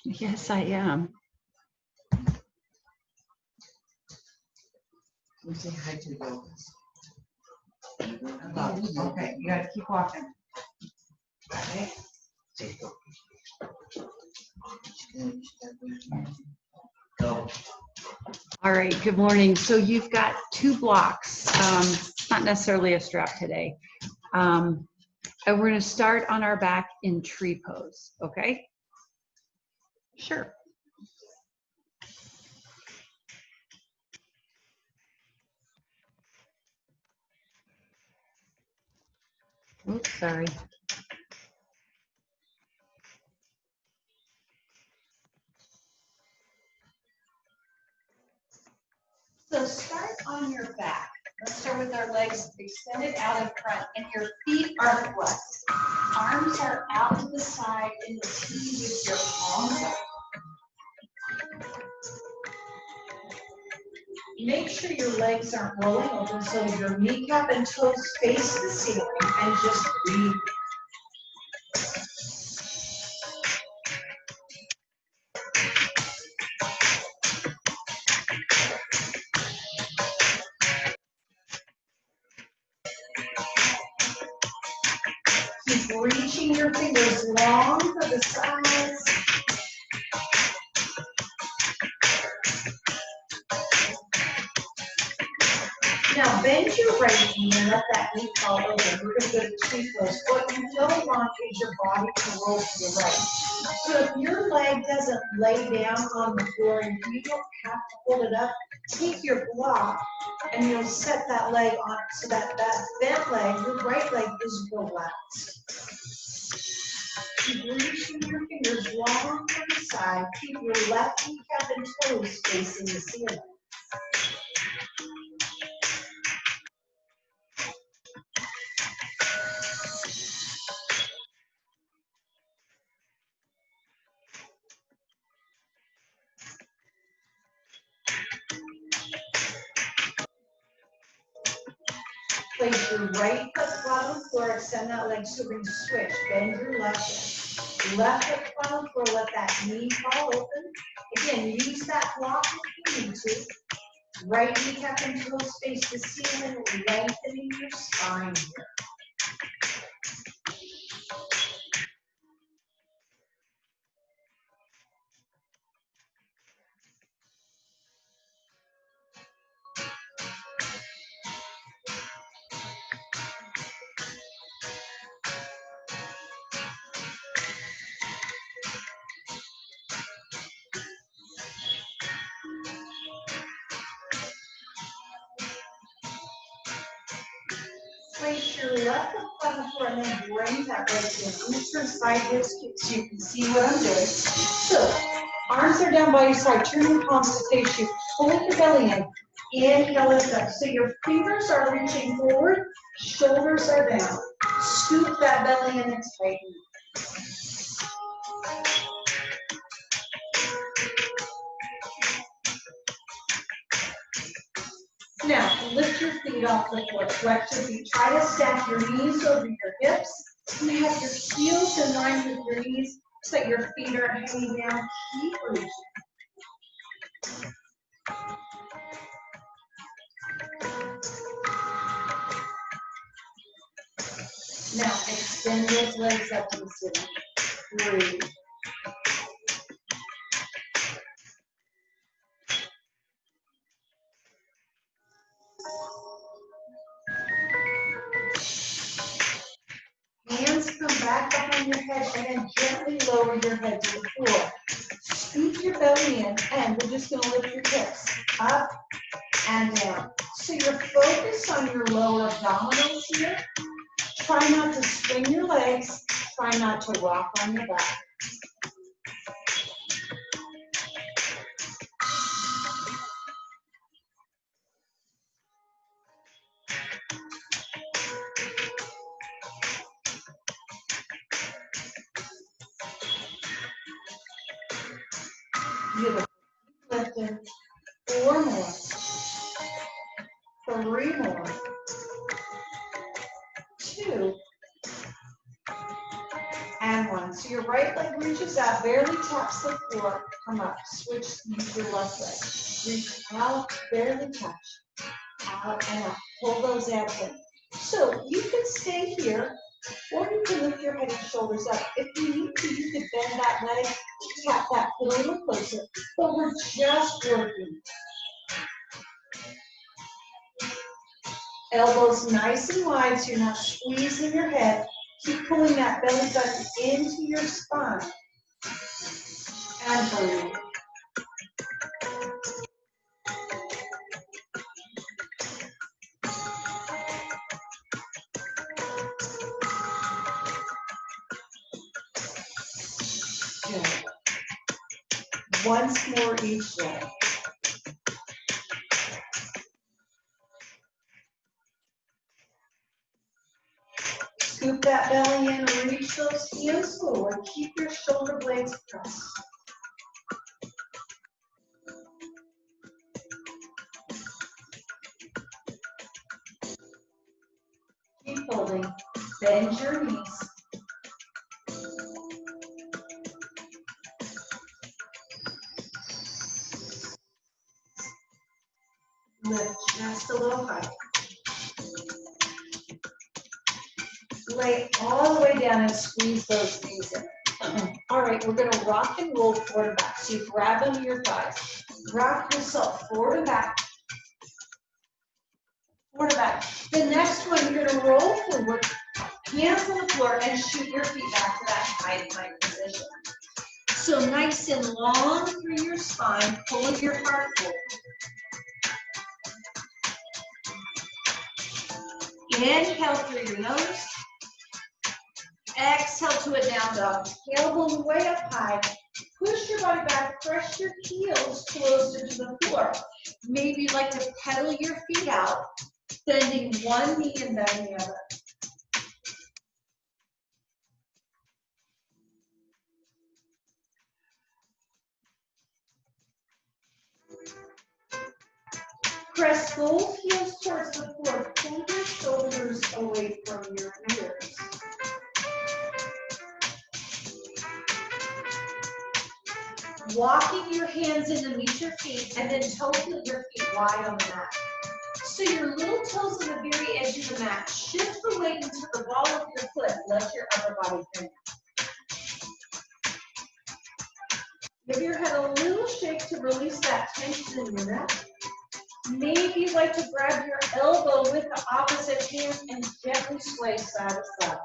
Yes, I am. Say hi to the okay, you gotta keep walking. Okay. Go. All right, good morning. So you've got 2 blocks. It's not necessarily a strap today. And we're going to start on our back in tree pose, okay? Sure. Oops, sorry. So start on your back. Let's start with our legs extended out in front, and your feet are flexed. Arms are out to the side in the T with your palms up. Make sure your legs aren't rolling open so that your kneecap and toes face the ceiling, and just breathe. Keep reaching your fingers long for the sides. Now bend your right knee and let that knee fall over. We're going to go to tree pose. What you don't want is your body to roll to the right. So if your leg doesn't lay down on the floor and you don't have to hold it up, take your block and you'll set that leg on so that that bent leg, your right leg, is relaxed. Keep reaching your fingers long from the side. Keep your left kneecap and toes facing the ceiling. Place your right foot flat on the floor, extend that leg so we're going to switch. Bend your left leg. Left foot flat on the floor, let that knee fall open. Again, use that block if you need to. Right kneecap and toes face the ceiling, lengthening your spine here. Place your left foot flat on the floor and then bring that right in. I'm going to turn side here so you can see what I'm doing. So, arms are down by your side. Turn your palms to face you. Hold your belly in. Inhale, lift up. So your fingers are reaching forward, shoulders are down. Scoop that belly in and tighten. Now, lift your feet off the floor. Flex your feet. Try to stack your knees over your hips. And have your heels in line with your knees so that your feet are hanging down. Keep reaching. Now, extend those legs up to the ceiling. Breathe. Hands come back behind your head and then gently lower your head to the floor. Scoop your belly in and we're just going to lift your hips up and down. So you're focused on your lower abdominals here. Try not to swing your legs. Try not to rock on your back. Beautiful. Lifted. 4 more. 3 more. 2 So your right leg reaches out, barely taps the floor, come up, switch, use your left leg. Reach out, barely touch, out and up. Pull those abs in. So you can stay here, or you can lift your head and shoulders up. If you need to, you can bend that leg, tap that foot a little closer, but we're just working. Elbows nice and wide so you're not squeezing your head. Keep pulling that belly button into your spine. And breathe. Good. Once more each leg. Scoop that belly in, reach those hands forward. Keep your shoulder blades pressed. Keep holding. Bend your knees. Lift just a little higher. Lay all the way down and squeeze those knees in. All right, we're going to rock and roll forward and back. So you grab under your thighs. Rock yourself forward and back. Forward and back. The next one, you're going to roll forward, hands on the floor, and shoot your feet back to that high plank position. So nice and long through your spine. Pull your heart forward. Inhale through your nose. Exhale to a down dog. Tailbone way up high. Push your body back. Press your heels closer to the floor. Maybe you'd like to pedal your feet out, bending one knee and bending the other. Press both heels towards the floor. Pull your shoulders away from your ears. Walking your hands in to meet your feet, and then toting your feet wide on the mat. So your little toes on the very edge of the mat. Shift the weight into the ball of your foot. Let your upper body bend. Give your head a little shake to release that tension in your neck. Maybe you'd like to grab your elbow with the opposite hand and gently sway side to side.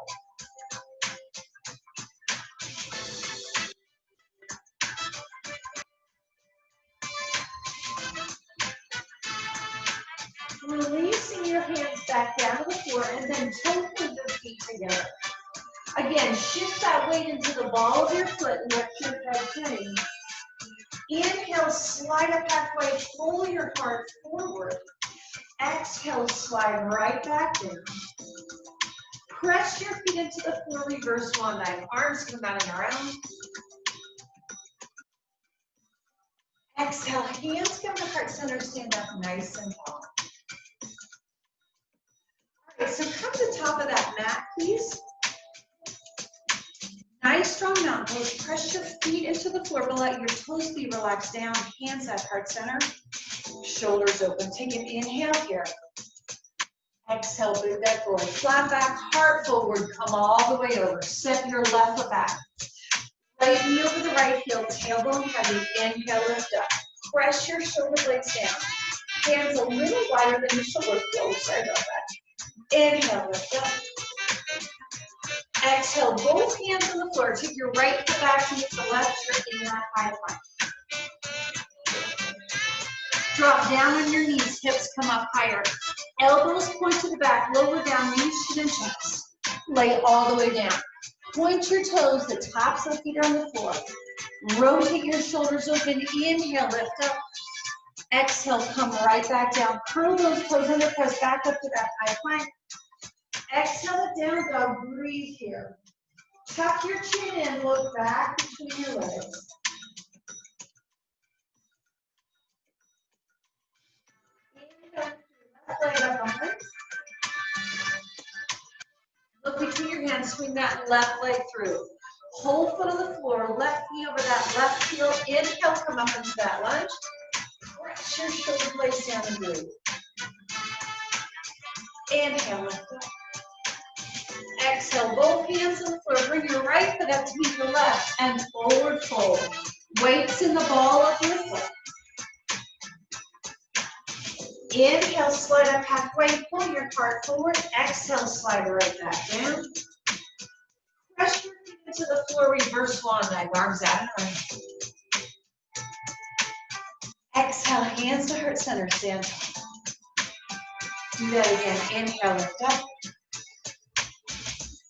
Releasing your hands back down to the floor and then toting your feet together. Again, shift that weight into the ball of your foot and let your head turn. Inhale, slide up halfway, pull your heart forward. Exhale, slide right back in. Press your feet into the floor, reverse swan dive. Arms come out and around. Exhale, hands come to heart center, stand up nice and tall. All right, so come to the top of that mat, please. Nice strong mountain pose. Press your feet into the floor, but let your toes be relaxed down. Hands at heart center. Shoulders open. Take an inhale here. Exhale, move that forward. Flat back, heart forward. Come all the way over. Step your left foot back. Right knee over the right heel. Tailbone heavy. Inhale, lift up. Press your shoulder blades down. Hands a little wider than your shoulder blades. Sorry about that. Inhale, lift up. Exhale, both hands on the floor. Take your right foot back to the left, you're in that high plank. Drop down on your knees, hips come up higher. Elbows point to the back, lower down, knees chin and chest. Lay all the way down. Point your toes, the tops of the feet are on the floor. Rotate your shoulders open, inhale, lift up. Exhale, come right back down. Curl those toes under, press back up to that high plank. Exhale it down, dog, breathe here. Tuck your chin in, look back between your legs. Inhale, left leg up behind. Look between your hands, swing that left leg through. Whole foot on the floor, left knee over that left heel. Inhale, come up into that lunge. Press your shoulder blades down and breathe. Inhale, lift up. Exhale, both hands on the floor. Bring your right foot up to meet your left and forward fold. Weights in the ball of your foot. Inhale, slide up halfway, pull your heart forward. Exhale, slide right back down. Press your feet into the floor, reverse swan dive, arms out and around. Exhale, hands to heart center, stand tall. Do that again. Inhale, lift up.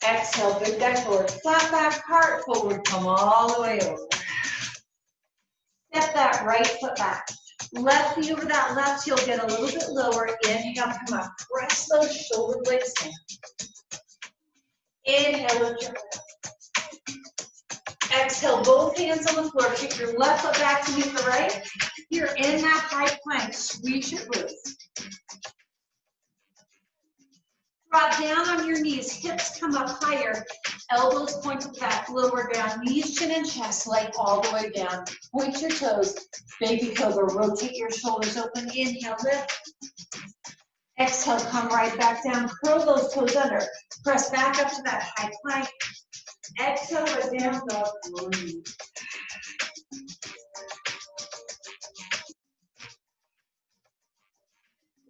Exhale, big dive forward. Flat back, heart forward, come all the way over. Step that right foot back. Left knee over that left heel, get a little bit lower. Inhale, come up. Press those shoulder blades down. Inhale, lift your head. Exhale, both hands on the floor. Kick your left foot back to meet the right. You're in that high plank. Squeeze your glutes. Drop down on your knees. Hips come up higher. Elbows pointed back, lower down. Knees, chin, and chest leg all the way down. Point your toes. Baby cobra. Rotate your shoulders open. Inhale, lift. Exhale, come right back down. Curl those toes under. Press back up to that high plank. Exhale, right down, dog. Breathe.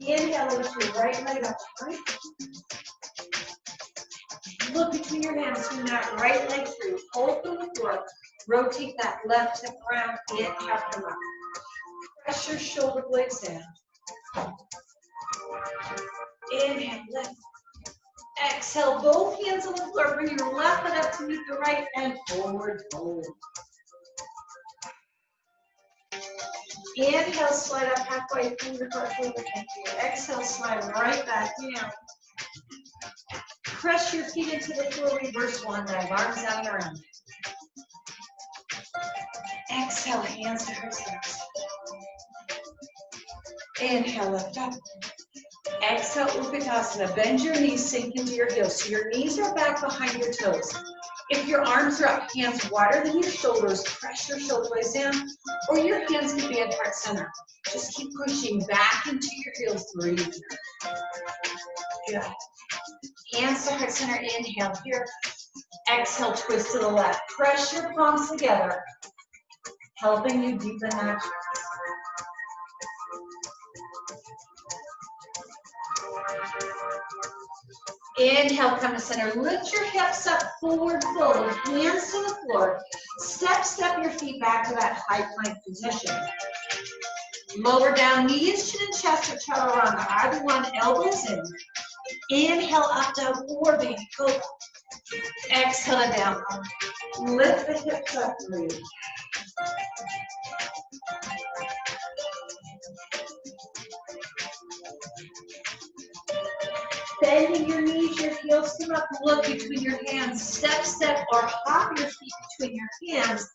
Inhale, lift your right leg up high. Look between your hands, swing that right leg through. Hold from the floor. Rotate that left hip around. Inhale, come up. Press your shoulder blades down. Inhale, lift. Exhale, both hands on the floor. Bring your left foot up to meet the right and forward fold. Inhale, slide up halfway, finger heart forward. Exhale, slide right back down. Press your feet into the floor, reverse swan dive, arms out and around. Exhale, hands to heart center. Inhale, lift up. Exhale, Utkatasana. Bend your knees, sink into your heels. So your knees are back behind your toes. If your arms are up, hands wider than your shoulders, press your shoulder blades down, or your hands can be at heart center. Just keep pushing back into your heels. Breathe. Good. Hands to heart center. Inhale here. Exhale, twist to the left. Press your palms together, helping you deepen that. Inhale, come to center. Lift your hips up, forward fold. Hands to the floor. Step your feet back to that high plank position. Lower down, knees, chin, and chest, or chaturanga. Either one, elbows in. Inhale, up dog, or baby cobra. Exhale, down. Lift the hips up, breathe. Bending your knees, your heels come up, look between your hands. Step, or hop your feet between your hands.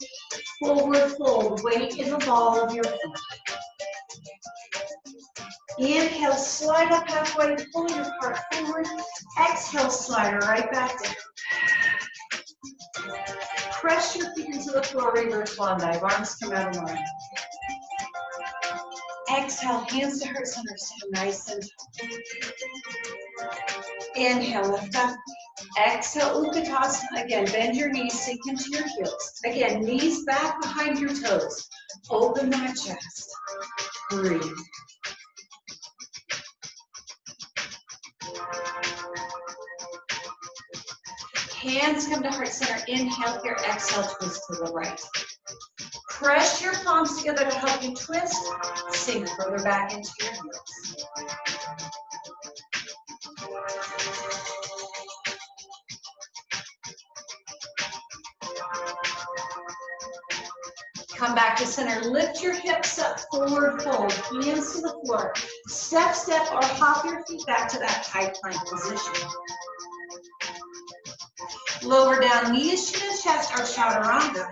Forward fold, weight in the ball of your feet. Inhale, slide up halfway, pull your heart forward. Exhale, slide right back down. Press your feet into the floor, reverse swan dive. Arms come out and around. Exhale, hands to heart center, stand nice and tall. Inhale, lift up. Exhale, Utkatasana. Again, bend your knees, sink into your heels. Again, knees back behind your toes. Open that chest. Breathe. Hands come to heart center. Inhale here. Exhale, twist to the right. Press your palms together to help you twist. Sink further back into your heels. Come back to center. Lift your hips up, forward fold. Hands to the floor. Step, or hop your feet back to that high plank position. Lower down, knees, chin, and chest, or chaturanga.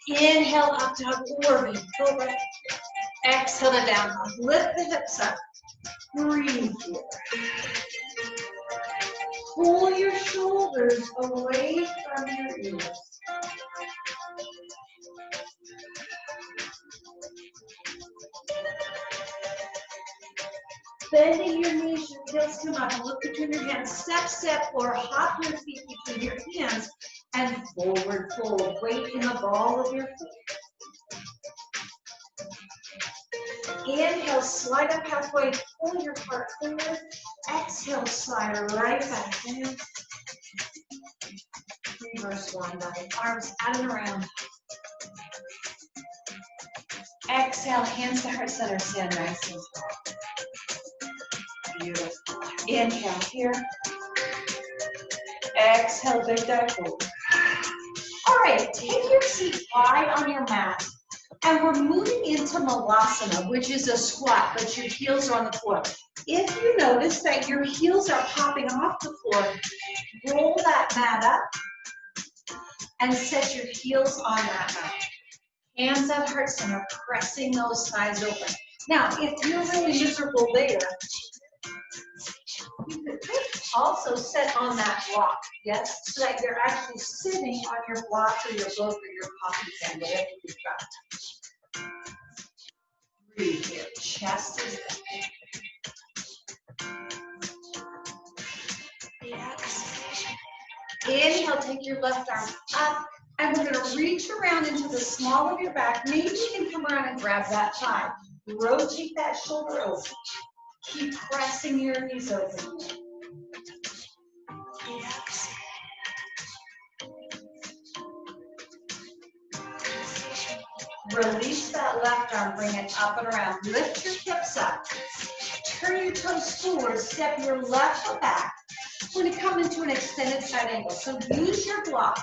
Inhale, up dog, or baby cobra. Exhale to down dog. Lift the hips up. Breathe here. Pull your shoulders away from your ears. Bending your knees, your heels come up, and look between your hands. Step, step, or hop your feet between your hands, and forward fold. Weight in the ball of your foot. Inhale, slide up halfway, pull your heart forward. Exhale, slide right back down. Reverse one body, arms out and around. Exhale, hands to heart center, stand nice and tall. Beautiful. Inhale here. Exhale, big dive forward. All right, take your seat wide on your mat. And we're moving into Malasana, which is a squat, but your heels are on the floor. If you notice that your heels are popping off the floor, roll that mat up and set your heels on that mat. Hands at heart center, pressing those thighs open. Now, if you're really miserable there, you could also sit on that block, yes? So that you're actually sitting on your block or your book or your coffee stand, whatever you've got. Breathe here, chest is up. Inhale, take your left arm up, and we're gonna reach around into the small of your back. Maybe you can come around and grab that thigh. Rotate that shoulder open. Keep pressing your knees open. Release that left arm, bring it up and around. Lift your hips up. Turn your toes forward, step your left foot back. We're going to come into an extended side angle. So use your block.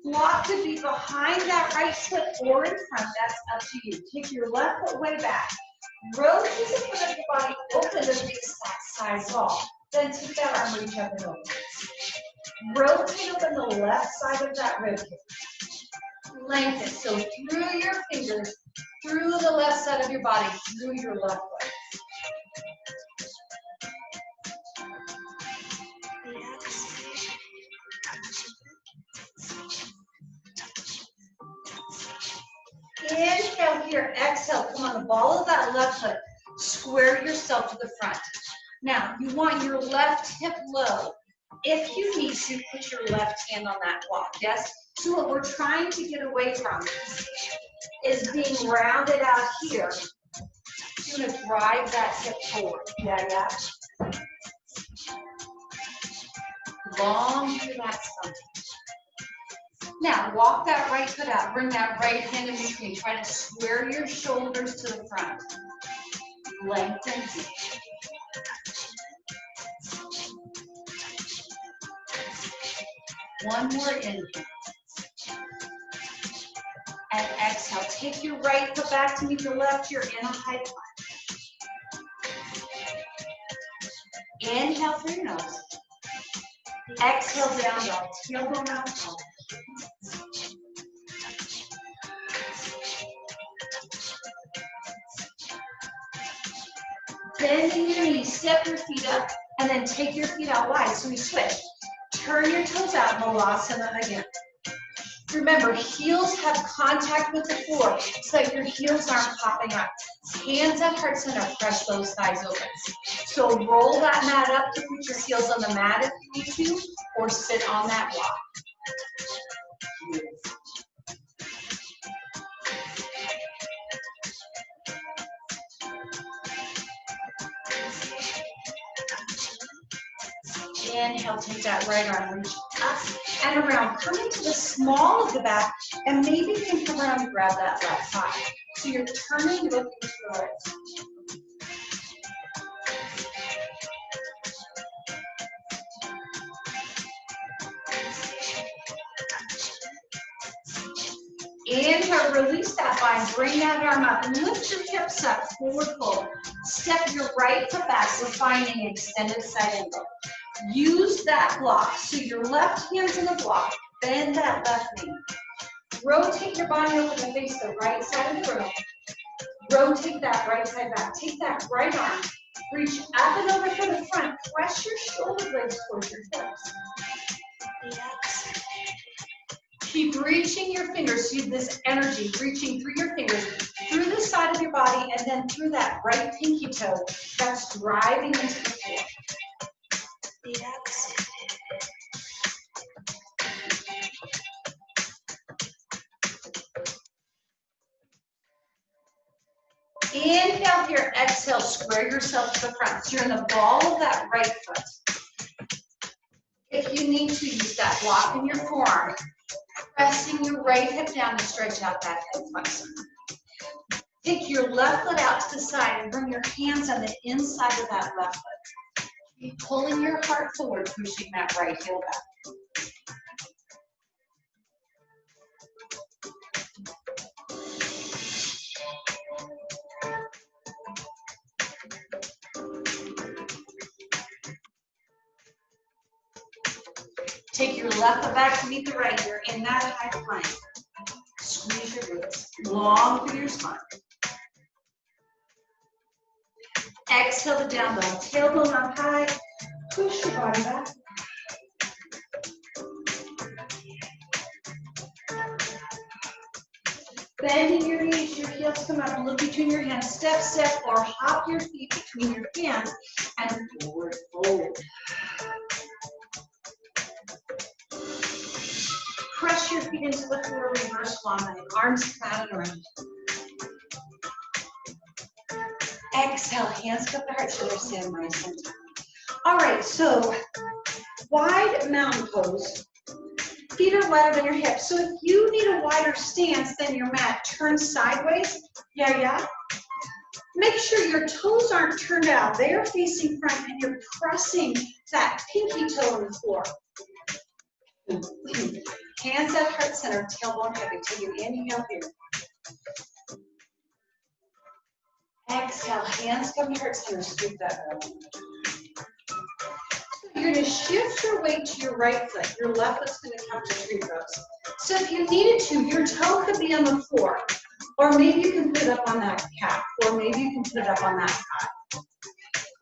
Block to be behind that right foot or in front. That's up to you. Take your left foot way back. Rotate the front of your body open to face that side wall. Then take that arm, reach up and over. Rotate open the left side of that rib cage. Lengthen. So through your fingers, through the left side of your body, through your left foot. Inhale here, exhale, come on the ball of that left foot. Square yourself to the front. Now, you want your left hip low. If you need to, put your left hand on that block, yes? So what we're trying to get away from is being rounded out here. You're gonna drive that hip forward, yeah. Long through that stomach. Now, walk that right foot out. Bring that right hand in between. Try to square your shoulders to the front. Lengthen deep. One more inhale. And exhale. Take your right foot back to meet your left. You're in a high plank. Inhale through your nose. Exhale down dog. Tailbone out. Bending your knees, step your feet up, and then take your feet out wide. So we switch. Turn your toes out, Malasana again. Remember, heels have contact with the floor so that your heels aren't popping up. Hands at heart center, press those thighs open. So roll that mat up to put your heels on the mat if you need to, or sit on that block. Inhale, take that right arm, reach up and around. Come into the small of the back, and maybe you can come around and grab that left thigh. So you're turning, looking to the right. Inhale, release that bind, bring that arm up, and lift your hips up, forward fold. Step your right foot back, we're finding extended side angle. Use that block, so your left hand's in the block, bend that left knee. Rotate your body over to face the right side of the room. Rotate that right side back. Take that right arm, reach up and over to the front. Press your shoulder blades towards your hips. Keep reaching your fingers, see this energy reaching through your fingers, through the side of your body, and then through that right pinky toe that's driving into the floor. Inhale here, exhale, square yourself to the front. So you're in the ball of that right foot. If you need to, use that block in your forearm, pressing your right hip down to stretch out that hip flexor. Take your left foot out to the side and bring your hands on the inside of that left foot. Keep pulling your heart forward, pushing that right heel back. Take your left foot back to meet the right. You're in that high plank. Squeeze your glutes, long through your spine. Exhale the down dog, tailbone up high. Push your body back. Bending your knees, your heels come up, look between your hands, step, step, or hop your feet between your hands and forward fold. Press your feet into the floor, reverse long leg, arms flat and around. Exhale, hands cup the heart, shoulder, stand nice and tall. All right, so wide mountain pose. Feet are wider than your hips. So if you need a wider stance than your mat, turn sideways. Yeah. Make sure your toes aren't turned out. They are facing front and you're pressing that pinky toe on the floor. Hands at heart center, tailbone heavy. Take an inhale here. Exhale, hands come to heart center, scoop that up. You're going to shift your weight to your right foot. Your left foot's going to come to tree pose. So if you needed to, your toe could be on the floor. Or maybe you can put it up on that calf. Or maybe you can put it up on that thigh.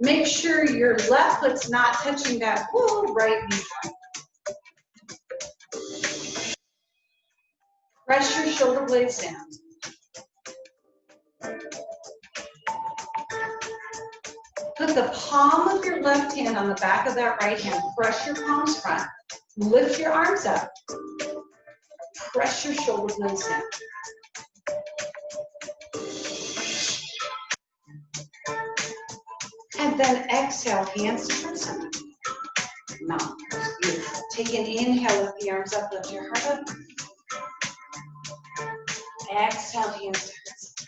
Make sure your left foot's not touching that whole right knee joint. Press your shoulder blades down. Put the palm of your left hand on the back of that right hand. Press your palms front. Lift your arms up. Press your shoulder blades down. And then exhale, hands to front center. Mountain pose, beautiful. Take an inhale, lift the arms up, lift your heart up. Exhale, hands to front center.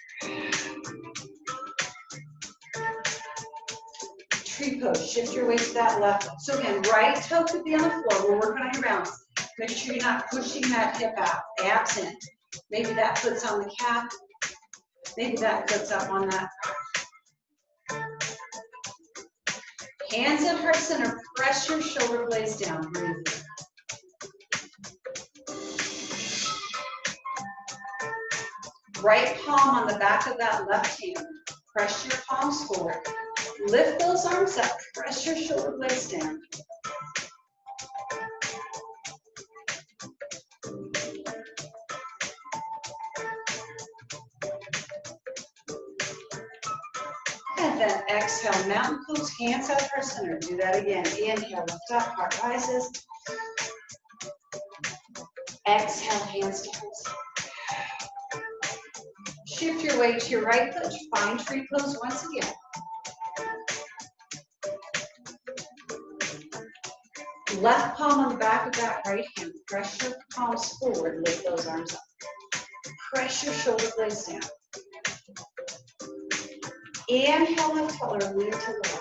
Tree pose, shift your weight to that left foot. So again, right toe could be on the floor. We're working on your balance. Make sure you're not pushing that hip out, abs in. Maybe that foot's on the calf. Maybe that foot's up on that thigh. Hands at heart center, press your shoulder blades down. Breathe. Right palm on the back of that left hand. Press your palms forward. Lift those arms up. Press your shoulder blades down. And then exhale, mountain pose, hands out for center. Do that again. Inhale, lift up, heart rises. Exhale, hands to center. Shift your weight to your right foot. Find tree pose once again. Left palm on the back of that right hand. Press your palms forward. Lift those arms up. Press your shoulder blades down. Inhale, lift taller, lean to the left.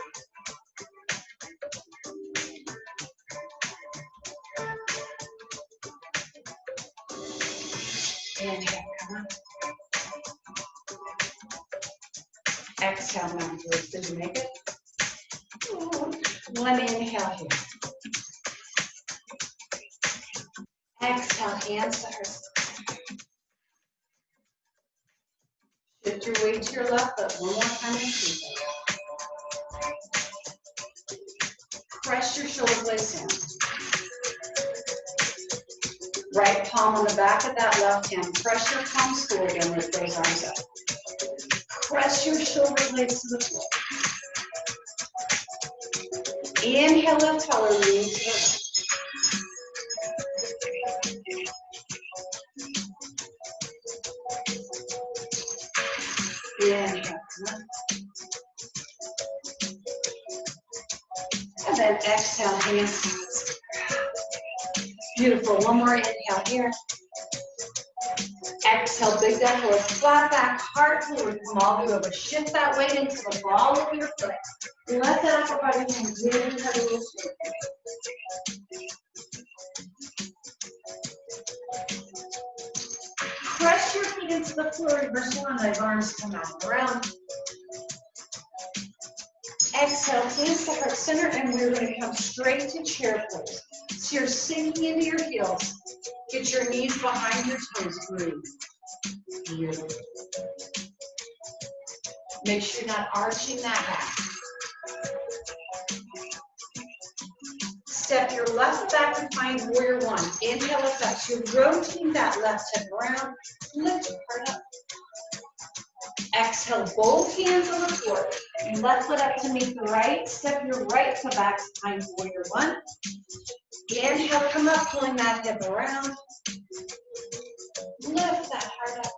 Inhale, come on. Exhale, mountain pose. Did you make it? One inhale here. Exhale, hands to heart. Shift your weight to your left foot. One more time and keep it. Press your shoulder blades down. Right palm on the back of that left hand. Press your palms forward and lift those arms up. Press your shoulder blades to the floor. Inhale, lift taller, lean to the right. Inhale, and then exhale, hands. Beautiful. One more inhale here. Exhale, big down, lift, flat back, heart forward, come all the way over. Shift that weight into the ball of your foot. Let that upper body hang really heavy and straight. Press your feet into the floor, reverse one leg, arms come out around. Exhale, hands to heart center, and we're going to come straight to chair pose. So you're sinking into your heels. Get your knees behind your toes, breathe. Beautiful. Make sure you're not arching that back. Step your left back and find warrior one. Inhale, lift up. So you're rotating that left hip around. Lift your heart up. Exhale, both hands on the floor. Left foot up to meet the right. Step your right foot back to find warrior one. Inhale, come up, pulling that hip around. Lift that heart up.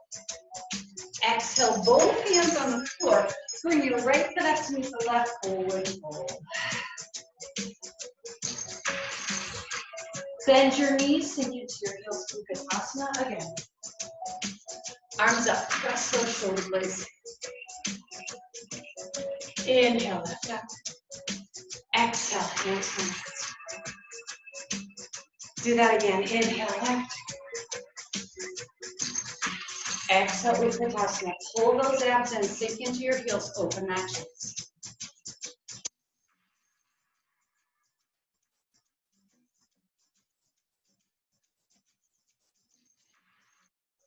Exhale, both hands on the floor. Bring your right foot up to meet the left, forward fold. Bend your knees, sink into your heels, Utkatasana again. Arms up, press those shoulder blades. Inhale, lift up. Exhale, hands from hands. Do that again. Inhale, left. Exhale, Utkatasana. Pull those abs in, sink into your heels, open that chest.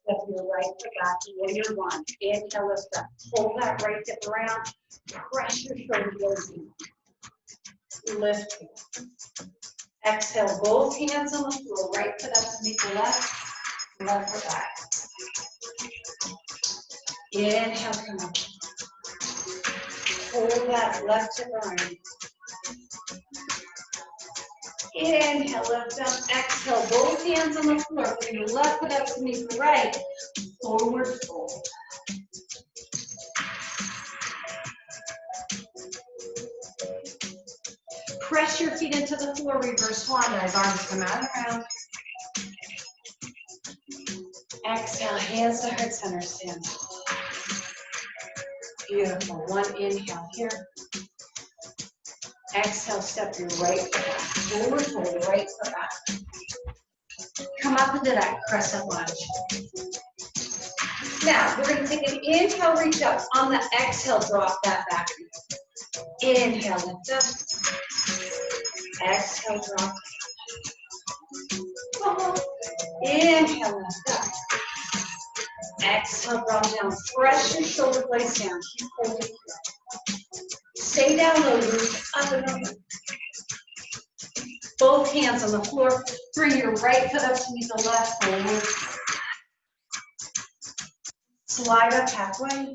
Step your right foot back, warrior one. Inhale, lift up. Pull that right hip around. Press your shoulder blades in. Lift. Exhale, both hands on the floor. Right foot up to meet the left. Left foot back. Inhale, come up. Pull that left hip around. Inhale, lift up. Exhale, both hands on the floor. Bring your left foot up to meet the right. Forward fold. Press your feet into the floor, reverse swan dive. Arms come out around. Exhale, hands to heart center, stand. Beautiful. One inhale here. Exhale, step your right foot back. Forward fold, right foot back. Come up into that crescent lunge. Now, we're going to take an inhale, reach up. On the exhale, drop that back. Inhale, lift up. Exhale, drop. Inhale, lift up. Exhale, drop down. Press your shoulder blades down. Keep holding. Stay down low, reach up and over. Both hands on the floor. Bring your right foot up to meet the left, forward. Slide up halfway.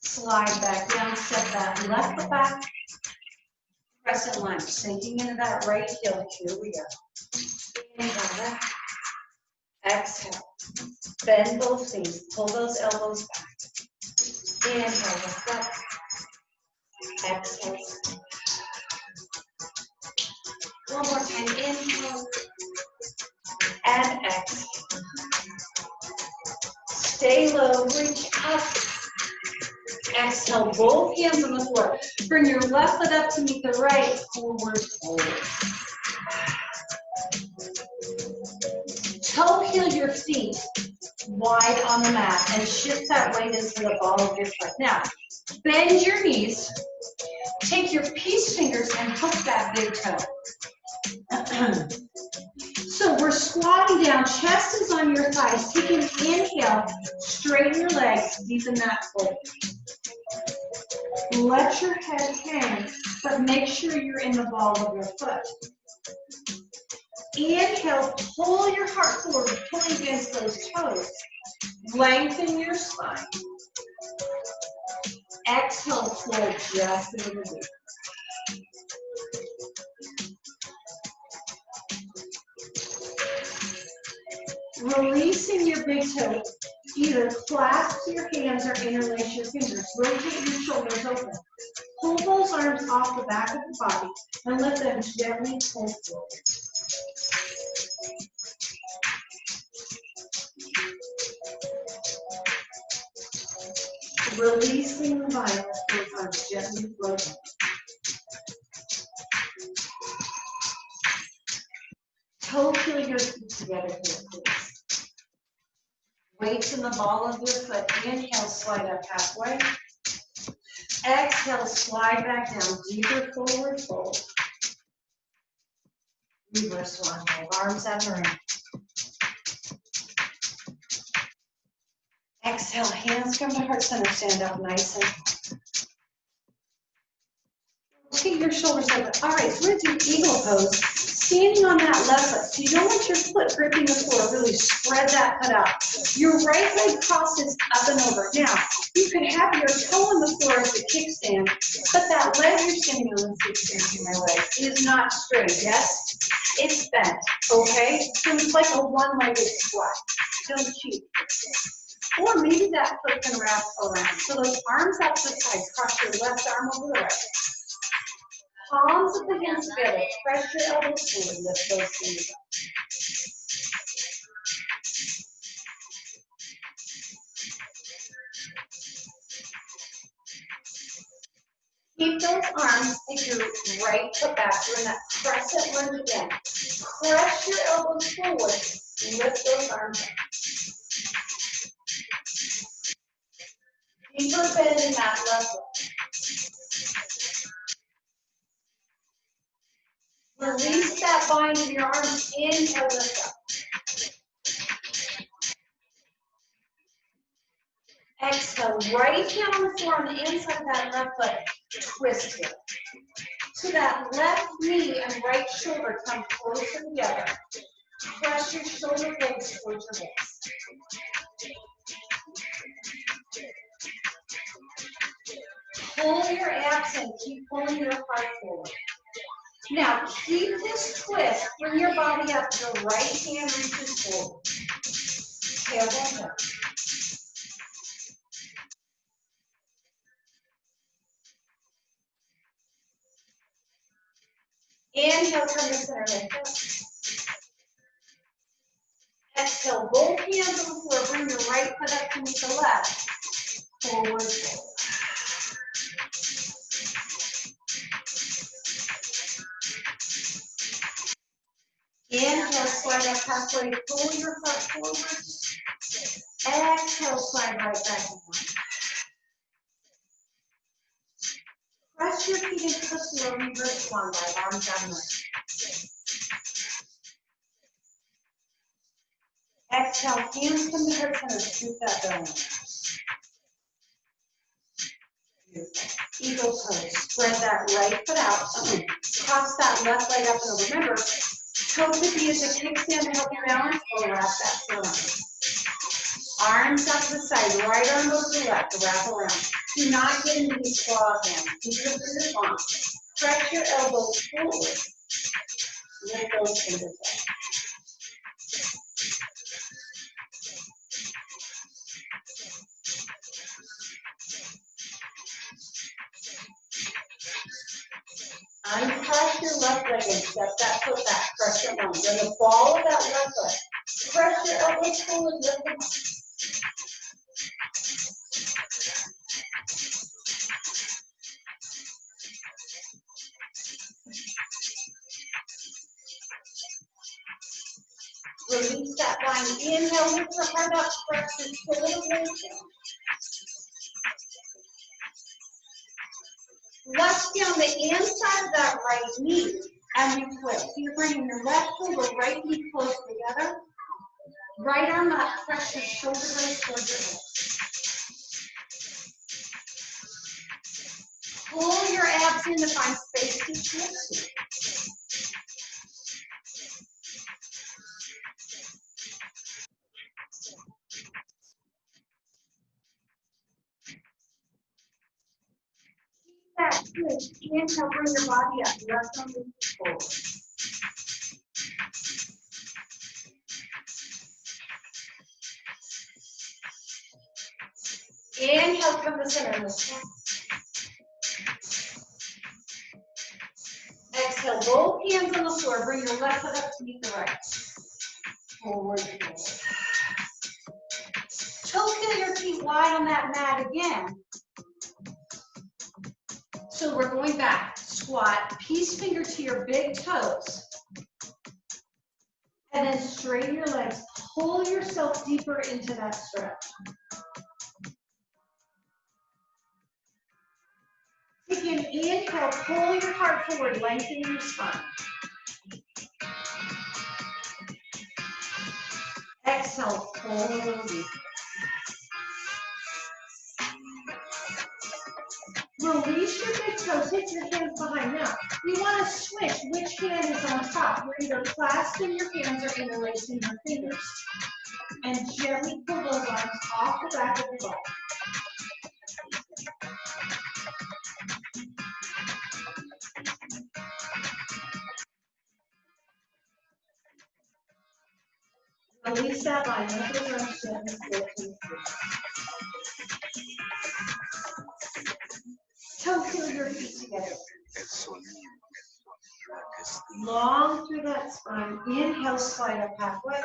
Slide back down, step that left foot back. Crescent lunge, sinking into that right heel. Here we go. Inhale, left. Exhale. Bend both knees. Pull those elbows back. Inhale, lift up. Exhale. One more time. Inhale. And exhale. Stay low. Reach up. Exhale, both hands on the floor. Bring your left foot up to meet the right. Forward fold. Toe heel your feet wide on the mat and shift that weight into the ball of your foot. Now, bend your knees. Take your peace fingers and hook that big toe. So we're squatting down, chest is on your thighs. Take an inhale, straighten your legs, deepen that fold. Let your head hang, but make sure you're in the ball of your foot. Inhale, pull your heart forward, pulling against those toes. Lengthen your spine. Exhale, flow just a little bit. Releasing your big toe. Either clasp your hands or interlace your fingers. Rotate your shoulders open. Pull those arms off the back of the body and let them gently pull forward. Releasing the violence, those arms gently floating. Toe heel your feet together here, please. Weights in the ball of your foot. Inhale, slide up halfway. Exhale, slide back down, deeper forward fold. Reverse swan hold, arms at the ring. Exhale, hands come to heart center, stand up nice and tall. Rotate your shoulders over. All right, so we're gonna do eagle pose. Standing on that left foot, so you don't want your foot gripping the floor, really spread that foot out. Your right leg crosses up and over. Now, you could have your toe on the floor as a kickstand, but that leg you're standing on, my leg, is not straight, yes? It's bent, okay? So it's like a one-legged squat. Don't cheat. Or maybe that foot can wrap around. So those arms out to the side, cross your left arm over the right. Palms of the hands together, press your elbows forward, lift those fingers up. Keep those arms, take your right foot back, doing that crescent lunge again. Press your elbows forward, lift those arms up. Deeper bend in that left leg. Release that bind of your arms, inhale, lift up. Exhale, right hand on the floor on the inside of that left foot, twist it. So that left knee and right shoulder come closer together. Press your shoulder blades towards your hips. Pull your abs in, keep pulling your heart forward. Now keep this twist, bring your body up, your right hand reaches forward. Tailbone down. Inhale, come to center, lift up. Exhale, both hands on the floor, bring your right foot up to meet the left. Forward fold. Inhale, slide up halfway, pull your heart forward. Exhale, slide right back down. Press your feet into the floor, reverse swan dive, arms down low. Exhale, hands come to heart center, scoop that belly. Eagle pose. Spread that right foot out. Toss that left leg up and over. Remember, toe could be as a kickstand to help you balance, or wrap that foot around. Arms up to the side, right arm goes to the left, wrap around. Do not get into these claw hands. Keep your fingers long. Press your elbows forward. Lift those fingers up. Uncross your left leg and step that foot back. Press it down. Bring the ball of that left foot. Press your elbows forward, lift them up. Release that bind. Inhale, lift your heart up, press your shoulder blades down. Let's be on the inside of that right knee and you twist. So you're bringing your left shoulder, right knee close together. Right arm up, press your shoulder blades towards your hips. Pull your abs in to find space to twist. Good. Inhale, bring your body up. Left arm moves forward. Inhale, come to center. Exhale, both hands on the floor. Bring your left foot up to meet the right. Forward, forward. Toe feel your feet wide on that mat again. So we're going back. Squat, peace finger to your big toes. And then straighten your legs. Pull yourself deeper into that stretch. Take an inhale, pull your heart forward, lengthen your spine. Exhale, pull deep. Release your big toes, hit your hands behind. Now, you want to switch which hand is on top. You're either clasping your hands or interlacing your fingers. And gently pull those arms off the back of your body. Release that line, let those arms gently float to the floor. Toe feel your feet together. Long through that spine. Inhale, slide up halfway.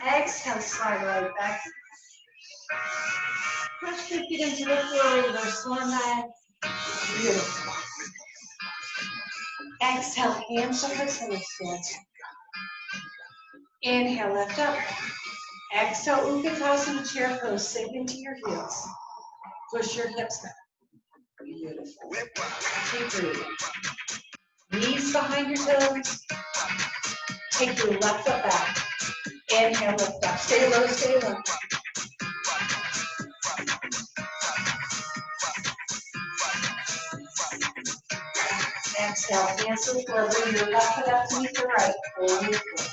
Exhale, slide right back. Press your feet into the floor, reverse one leg. Beautiful. Exhale, hands to heart center stance. Inhale, lift up. Exhale, Utkatasana chair pose. Sink into your heels. Push your hips back. Beautiful. Keep breathing. Knees behind your toes. Take your left foot back. Inhale, lift up. Stay low, stay low. Exhale, hands to the floor. Bring your left foot up to meet the right. Hold your foot.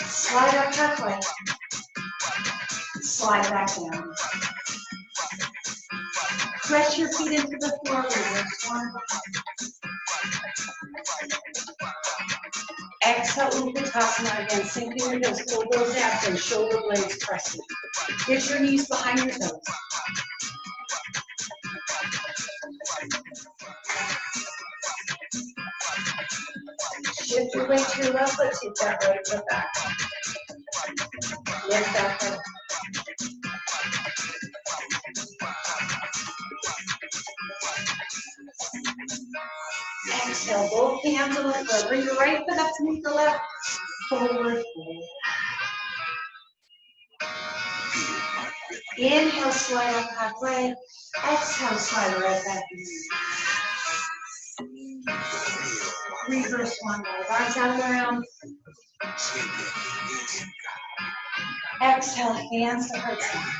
Slide up halfway. Slide back down. Press your feet into the floor. Reverse one. Exhale, Utkatasana again. Sink in your toes. Pull those abs and shoulder blades pressing. Get your knees behind your toes. Shift your weight to your left foot. Take that right foot back. Lift that foot. Exhale, both hands on the floor. Bring your right foot up to meet the left. Forward fold. Inhale, slide up halfway. Exhale, slide right back in. Reverse one leg. Arms out around. Exhale, hands to heart center.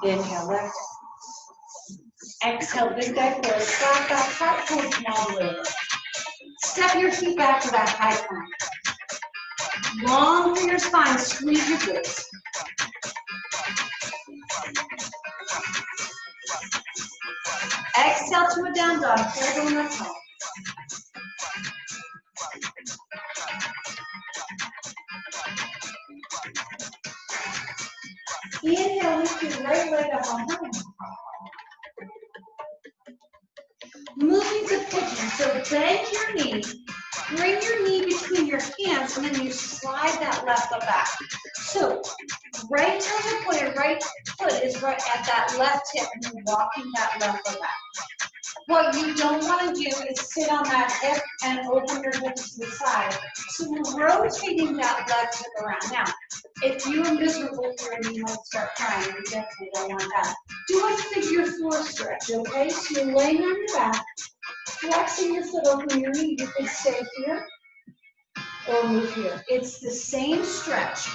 Inhale, lift. Exhale, big back forward. Slap that heart forward from all the way over. Step your feet back to that high plank. Long through your spine, squeeze your glutes. Exhale to a down dog. Hold on that tall. Inhale, lift your right leg up on high. Moving to pigeon, so bend your knee, bring your knee between your hands, and then you slide that left foot back. So, right toes are pointed, right foot is right at that left hip, and you're walking that left foot back. What you don't want to do is sit on that hip and open your hips to the side. So we're rotating that left hip around. Now, if you are miserable here and you might start crying, you definitely don't want that. Do a figure four stretch, okay? So you're laying on your back, flexing your foot, open your knee. You can stay here or move here. It's the same stretch,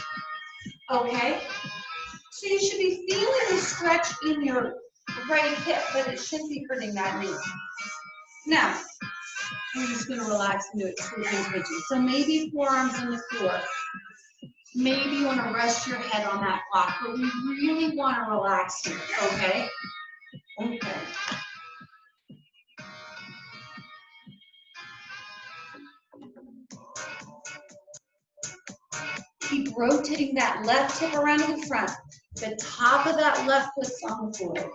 okay? So you should be feeling the stretch in your right hip, but it shouldn't be hurting that knee. Now, we're just going to relax and do it sleeping pigeon. So maybe forearms on the floor. Maybe you want to rest your head on that block, but we really want to relax here, okay? Okay. Keep rotating that left hip around to the front. The top of that left foot's on the floor.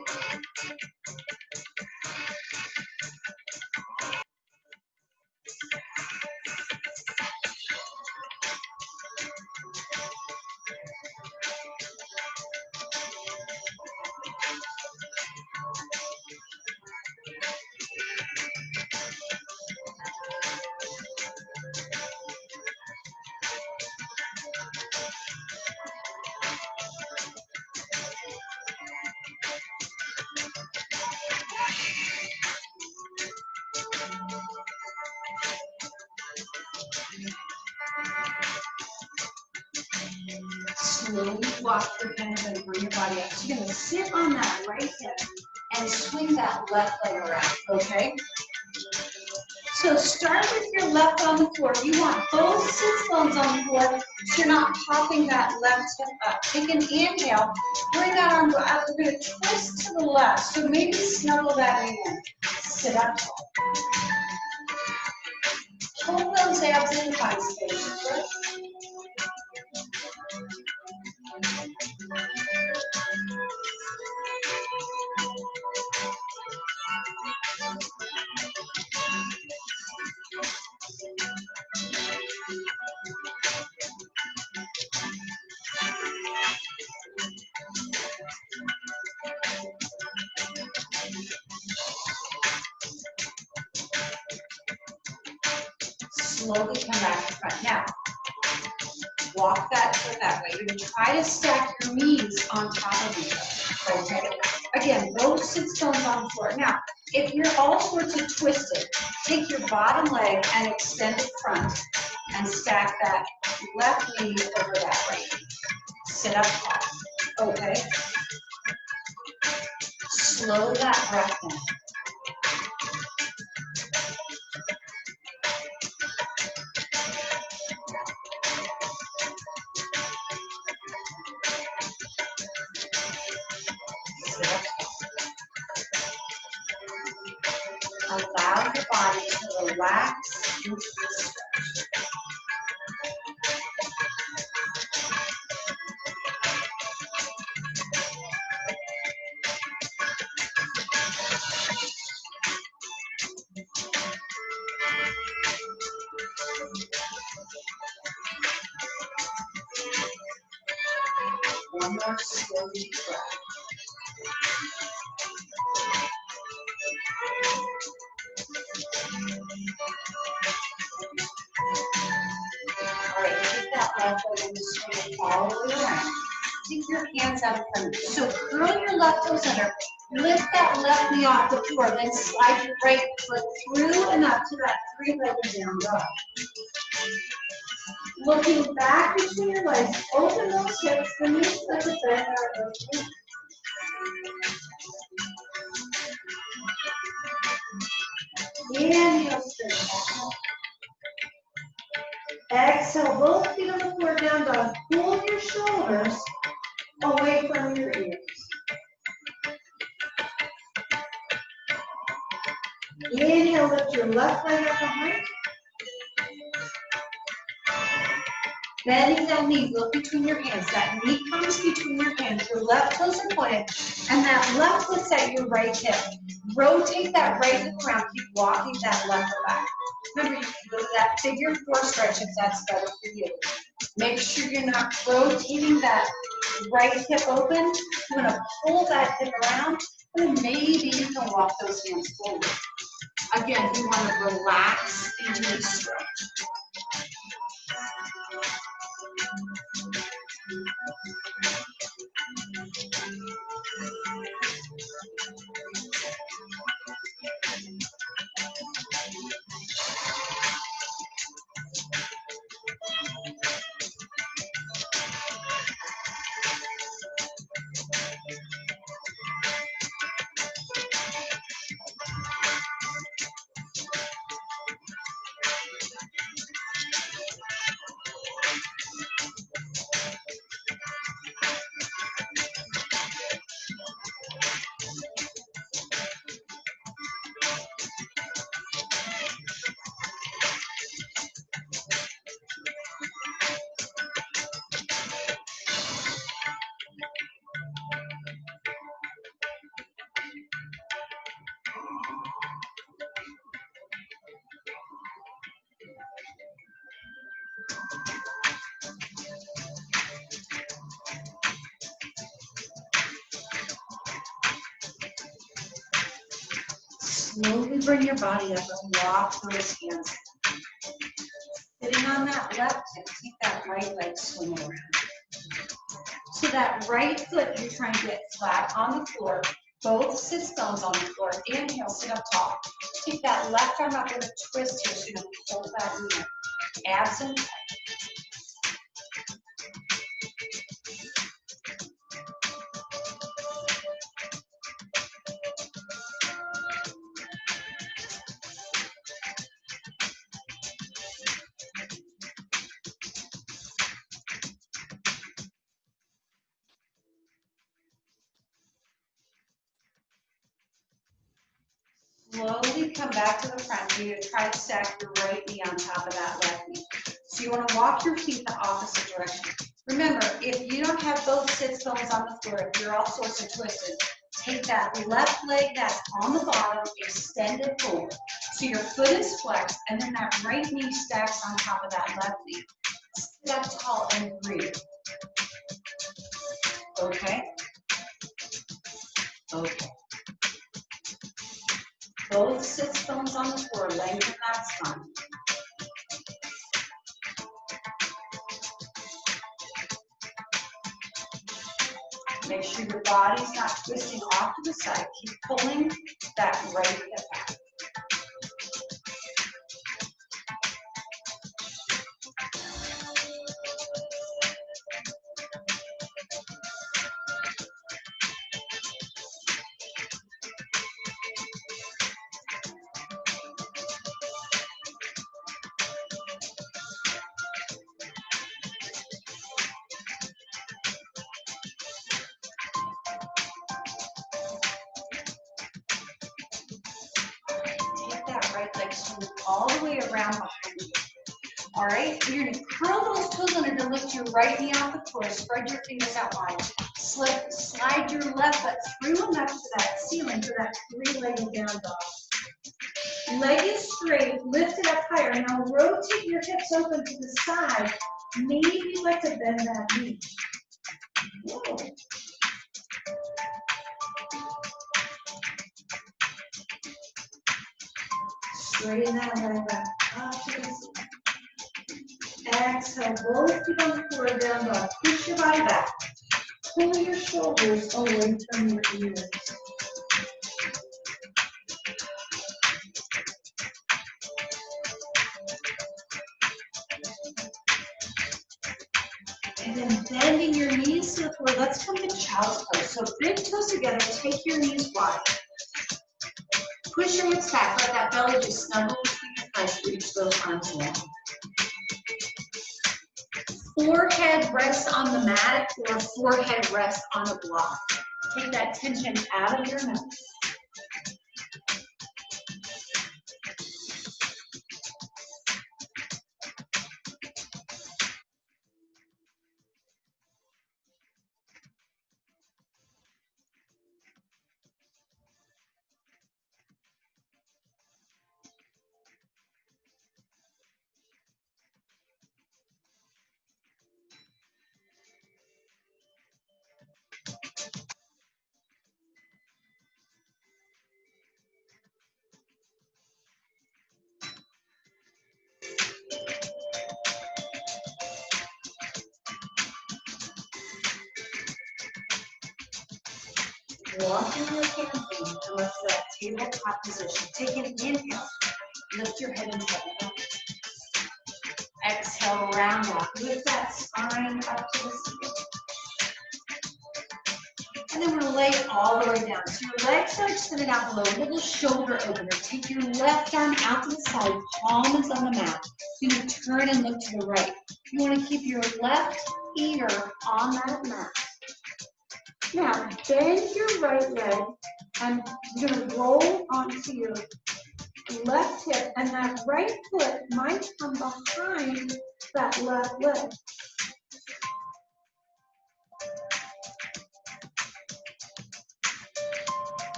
Slowly walk your hands and bring your body up. So you're gonna sit on that right hip and swing that left leg around, okay? So start with your left on the floor. You want both sits bones on the floor so you're not popping that left hip up. Take an inhale, bring that arm up. We're gonna twist to the left. So maybe snuggle that in. Sit up tall. Hold those abs in, find space. Good. Slowly come back to front. Now, walk that foot that way. You're going to try to stack your knees on top of each other, okay? Again, both sits bones on the floor. Now, if you're all sorts of twisted, take your bottom leg and extend it front and stack that left knee over that right knee. Sit up tall, okay? Slow that breath in. Allow your body to relax into the stretch. One more slow deep breath. All right, take that left leg and swing it all the way around. Take your hands out in front of you. So curl your left toes under. Lift that left knee off the floor. Then slide your right foot through and up to that three-legged down dog. Looking back between your legs. Open those hips. The knees touch the bend are open. Inhale, straight. Exhale, both feet on the floor, down dog. Pull your shoulders away from your ears. Inhale, lift your left leg up behind. Bending that knee, look between your hands. That knee comes between your hands. Your left toes are pointed, and that left foot's at your right hip. Rotate that right hip around. Keep walking that left back. Remember, you can go to that figure four stretch if that's better for you. Make sure you're not rotating that right hip open. You're going to pull that hip around, and maybe you can walk those hands forward. Again, you want to relax into the stretch. Slowly bring your body up and walk those hands. Sitting on that left hip, take that right leg, swing around. So that right foot, you're trying to get flat on the floor. Both sit bones on the floor. Inhale, sit up tall. Take that left arm up in a twist here. So you're going to pull that knee in. Abs in. Slowly come back to the front. You're going to try to stack your right knee on top of that left knee. So you want to walk your feet the opposite direction. Remember, if you don't have both sit bones on the floor, if you're all sorts of twisted, take that left leg that's on the bottom, extend it forward. So your foot is flexed, and then that right knee stacks on top of that left knee. Sit up tall and breathe. Okay? Okay. Both sit bones on the floor, lengthen that spine. Make sure your body's not twisting off to the side. Keep pulling that right hip back. Take that right leg, swing all the way around behind you. All right, you're gonna curl those toes under to lift your right knee off the floor. Spread your fingers out wide. Slide your left foot through and up to that ceiling for that three-legged down dog. Leg is straight, lift it up higher. Now rotate your hips open to the side. Maybe you'd like to bend that knee. Whoa. Straighten that leg back up to the side. Exhale, both feet on the floor, down dog. Push your body back. Pull your shoulders away from your ears. And then bending your knees to the floor. Let's come to child's pose. So big toes together, take your knees wide. Push your hips back, let that belly just snuggle between your thighs, reach those arms long. Forehead rests on the mat or forehead rests on a block. Take that tension out of your mouth. Walking your hands in towards that tabletop position. Take an inhale. Lift your head and head up. Exhale, round off. Lift that spine up to the ceiling. And then we're going to lay it all the way down. So your legs are extended out below, little shoulder opener. Take your left arm out to the side, palm is on the mat. You're going to turn and look to the right. You want to keep your left ear on that mat. Now, bend your right leg, and you're going to roll onto your left hip, and that right foot might come behind that left leg.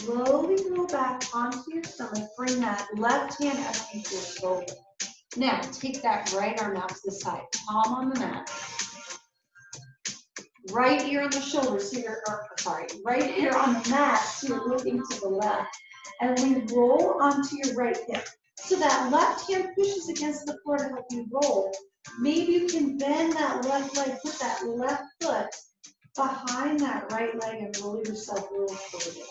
Slowly roll back onto your stomach. Bring that left hand up into your shoulder. Now, take that right arm out to the side, palm on the mat. Right ear on the shoulder, so right ear on the mat, so you're looking to the left. And we roll onto your right hip. So that left hand pushes against the floor to help you roll. Maybe you can bend that left leg, put that left foot behind that right leg and roll yourself a little further.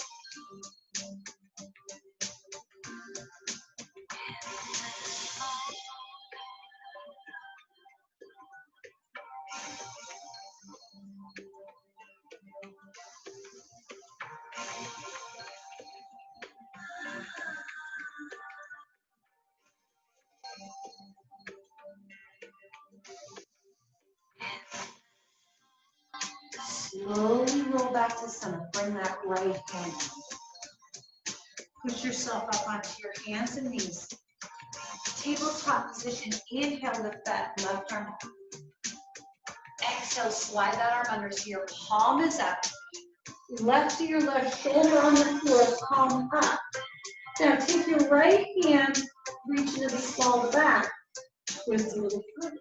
Slowly roll back to center. Bring that right hand in. Push yourself up onto your hands and knees. Tabletop position. Inhale, lift that left arm up. Exhale, slide that arm under so your palm is up. Left to your left, shoulder on the floor, palm up. Now take your right hand, reach into the small of the back. Twist a little further.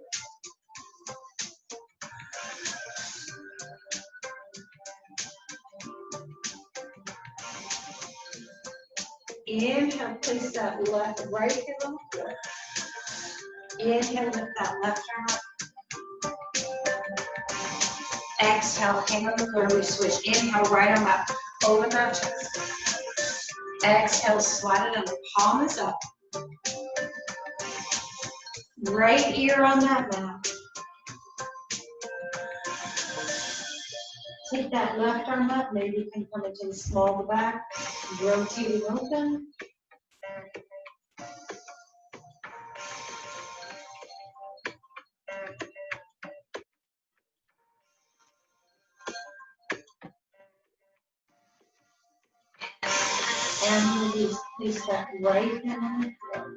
Inhale, place that right hand on the floor. Inhale, lift that left arm up. Exhale, hang on the floor, we switch. Inhale, right arm up, over that chest. Exhale, slide it under, palm is up. Right ear on that mat. Take that left arm up, maybe you can come into the small of the back, rotating open. And you place that right hand on the floor.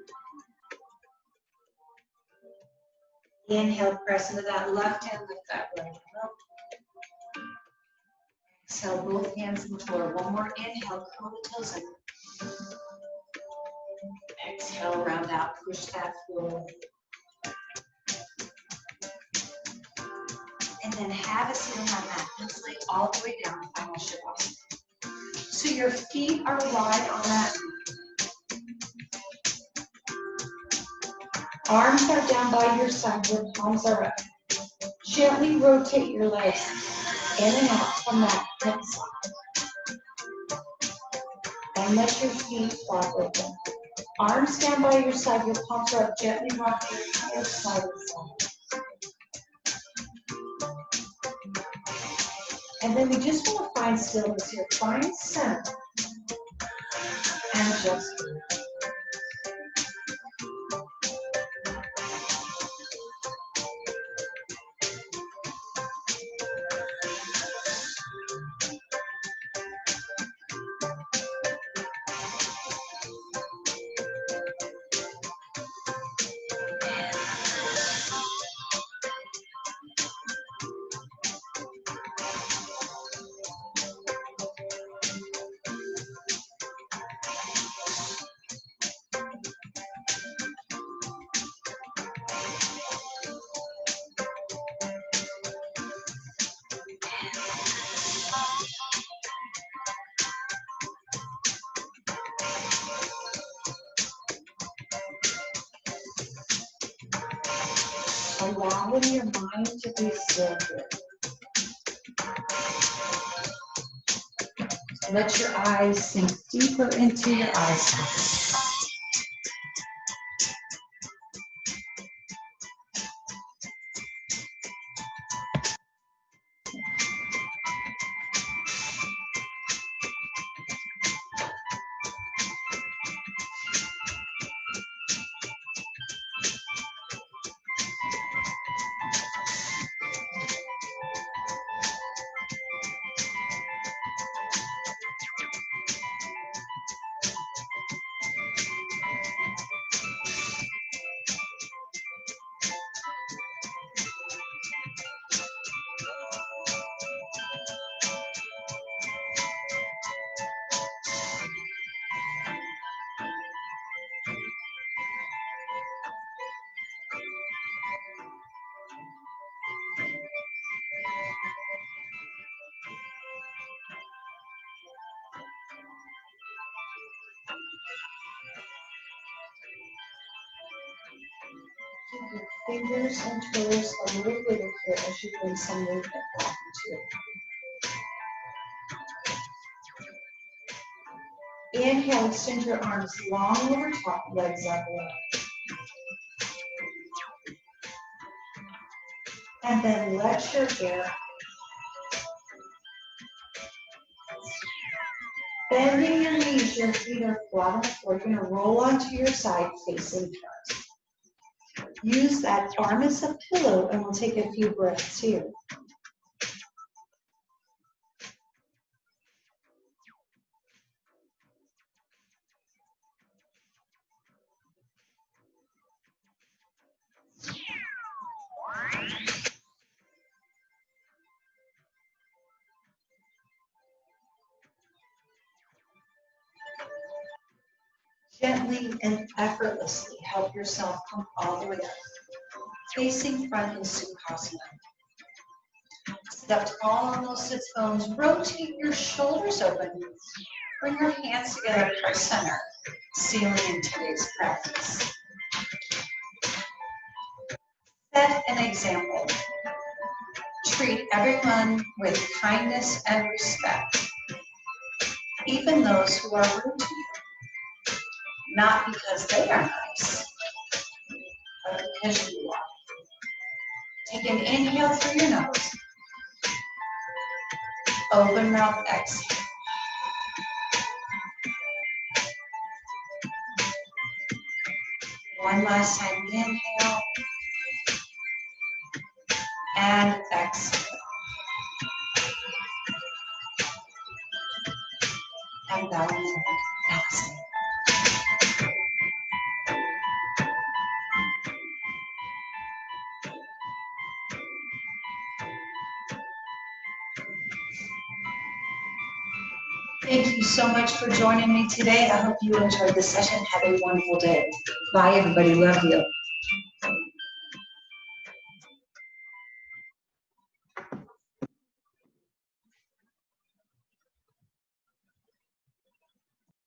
Inhale, press into that left hand, lift that right hand up. Exhale, both hands in the floor. One more inhale, curl the toes in. Exhale, round out, push that forward. And then have a seat on that mat. Let's lay all the way down, final Shavasana. So your feet are wide on that mat. Arms are down by your side, your palms are up. Gently rotate your legs in and out from that hip side. And let your feet flop open. Arms down by your side, your palms are up. Gently rock your head side to side. And then we just want to find stillness here. Find center. And just breathe. Allowing your mind to be still here. Let your eyes sink deeper into your eye sockets. Keep your fingers and toes a little wiggle here as you bring some movement back into it. Inhale, extend your arms long over top, legs up low. And then let your hair. Bending your knees, your feet are flat on the floor. You're going to roll onto your side facing turn. Use that arm as a pillow and we'll take a few breaths here. Gently and effortlessly help yourself come all the way up. Facing front in Sukhasana. Step tall on those sits bones. Rotate your shoulders open. Bring your hands together for center. Sealing in today's practice. Set an example. Treat everyone with kindness and respect. Even those who are rude to you. Not because they are nice, but because you are. Take an inhale through your nose. Open mouth, exhale. One last time, inhale. And exhale. And bow your head. Namaste. Thank you so much for joining me today. I hope you enjoyed the session. Have a wonderful day. Bye, everybody. Love you.